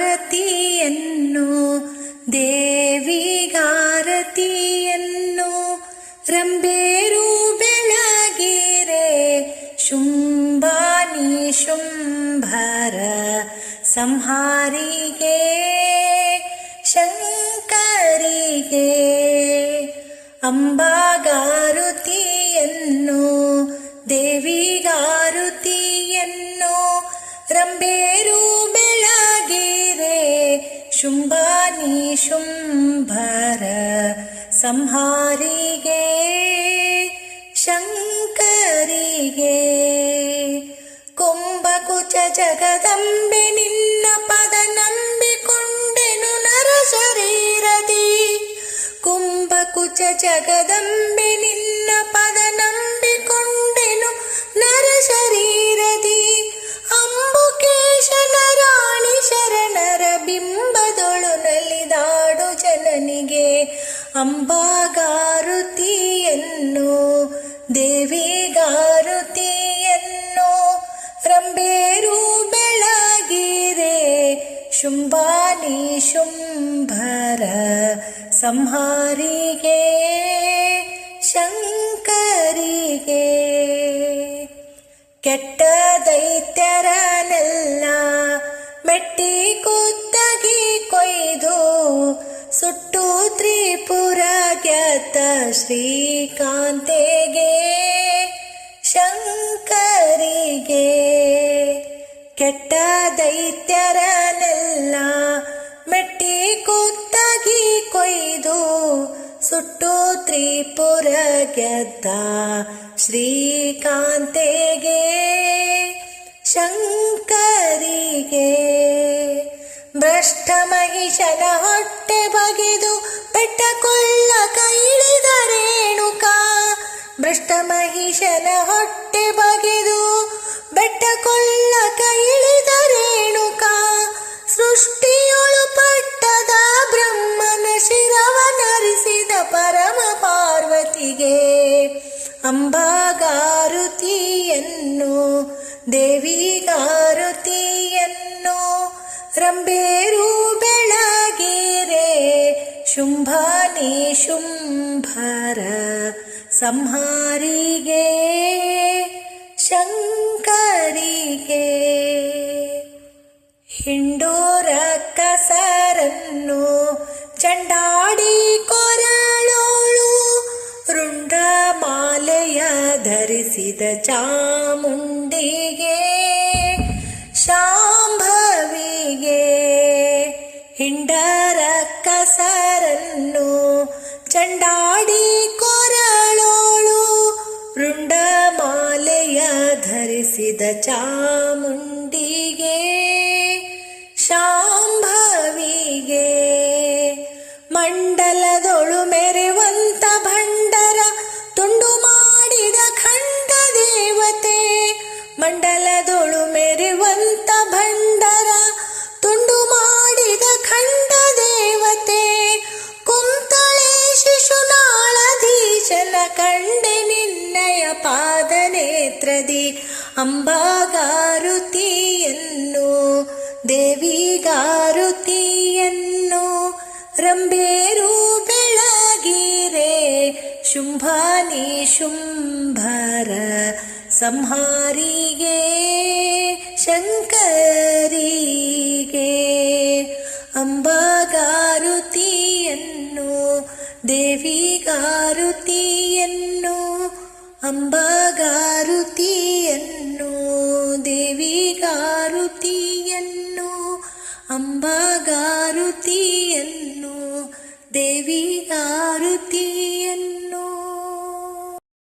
ಅಂಬಾಗಾರತಿಯನ್ನು ದೇವಿಗಾರತಿಯನ್ನು ರಂಬೇರು ಬೆಳಗಿರೆ ಶುಂಭಾನಿ ಶುಂಭರ ಸಂಹಾರಿಗೆ ಶಂಕರಿಗೆ ಅಂಬಾಗಾರುತಿಯನ್ನು ದೇವಿಗಾರುತಿಯನ್ನು ರಂಬೇರು ಬೆಳಗಿರೆ ಶುಂಭಾನಿ ಶುಂಭರ ಸಂಹಾರಿಗೆ ಶಂಕರಿಗೆ ಕುಂಭಕುಚ ಜಗದಂಬೆ ನಿನ್ನ ಪದ ನಂಬಿಕೊಂಡೆನು ನರ ಶರೀರದಿ ಕುಂಭಕುಚ ಜಗದಂಬೆ ನಿನ್ನ ಪದ ನಂಬಿಕೊಂಡೆನು ನರ ಶರೀರದಿ ಅಂಬುಕೇಶನ ರಾಣಿ ಶರಣರ ಬಿಂಬದೊಳು ನಲಿದಾಡು ಜನನಿಗೆ ಅಂಬಾಗಾರುತಿಯನ್ನು ದೇವಿಗಾರುತಿಯನ್ನು ರಂಬೇರು ಬೆಳಗಿರೆ ಶುಂಭಾನಿ ಶುಂಭರ ಸಂಹಾರಿಗೆ ಶಂಕರಿಗೆ ಕೆಟ್ಟ ದೈತ್ಯರನೆಲ್ಲ ಮೆಟ್ಟಿ ಕುತ್ತಗಿ ಕೊಯ್ದು ಸುಟ್ಟು ತ್ರಿಪುರ ಗೆದ್ದ ಶ್ರೀಕಾಂತೆಗೆ ಶಂಕರಿಗೆ ಕೆಟ್ಟ ದೈತ್ಯರನೆಲ್ಲ ಮೆಟ್ಟಿ ಕುತ್ತಗಿ ಕೊಯ್ದು ಸುಟ್ಟು ತ್ರಿಪುರ ಗೆದ್ದ ಶ್ರೀಕಾಂತೆಗೆ ಶಂಕರಿಗೆ ಭ್ರಷ್ಟ ಮಹಿಷನ ಹೊಟ್ಟೆ ಬಗೆದು ಬೆಟ್ಟ ಕೊಳ್ಳಕ ಇಳಿದ ರೇಣುಕಾ ಭ್ರಷ್ಟ ಮಹಿಷನ ಹೊಟ್ಟೆ ಬಗೆದು ಬೆಟ್ಟ ಕೊಳ್ಳಕ ಇಳಿದ ರೇಣುಕಾ ಸೃಷ್ಟಿಯೊಳು ಪಟ್ಟದ ಬ್ರಹ್ಮನ ಶಿರವನರಿಸಿದ ಪರಮ ಪಾರ್ವತಿಗೆ ಅಂಬಾಗಾರುತಿಯನ್ನು ದೇವಿಗಾರುತಿಯನ್ನು ರಂಬೇರು ಬೆಳಗಿರೆ ಶುಂಭಾನಿ ಶುಂಭರ ಸಂಹಾರಿಗೆ ಶಂಕರಿಗೆ ಹಿಂಡೋರ ಕಸರನ್ನು ಚಂಡಾಡಿ ಕೊರಳೋಳು ರುಂಡಮಾಲೆಯ ಧರಿಸಿದ ಚಾಮುಂಡಿಗೆ ಶಾಂಭವಿಗೆ ಹಿಂಡರ ಕಸರನ್ನು ಚಂಡಾಡಿ ಕೊರಳೋಳು ರುಂಡಮಾಲೆಯ ಧರಿಸಿದ ಚಾಮುಂಡಿಗೆ ಶಾಂಭವಿಗೆ ಮಂಡಲದೊಳು ಮೆರೆವಂತ ಭಂಡರ ತುಂಡು ಮಾಡಿದ ಖಂಡ ದೇವತೆ ಮಂಡಲದೊಳು ಮೆರೆವಂತ ಭಂಡರ ತುಂಡು ಮಾಡಿದ ಖಂಡ ದೇವತೆ ಕುಂತಳೆ ಶಿಶುನಾಳಧೀಶನ ಕಂಡೆ ನಿನ್ನಯ ಪಾದನೇತ್ರದಿ ಅಂಬಾಗಾರುತಿಯನ್ನು ದೇವಿಗಾರುತಿಯನ್ನು ರಂಬೇರು ಬೆಳಗಿರೆ ಶುಂಭಾನಿ ಶುಂಭರ ಸಂಹಾರಿಗೆ ಶಂಕರಿಗೆ ಅಂಬಾಗಾರುತಿಯನ್ನು ದೇವಿಗಾರುತಿಯನ್ನು ಅಂಬಾಗಾರುತಿಯನ್ನು ದೇವಿಗಾರುತಿಯನ್ನು ಅಂಬಾಗಾರುತಿಯನ್ನು ದೇವಿಗಾರುತಿ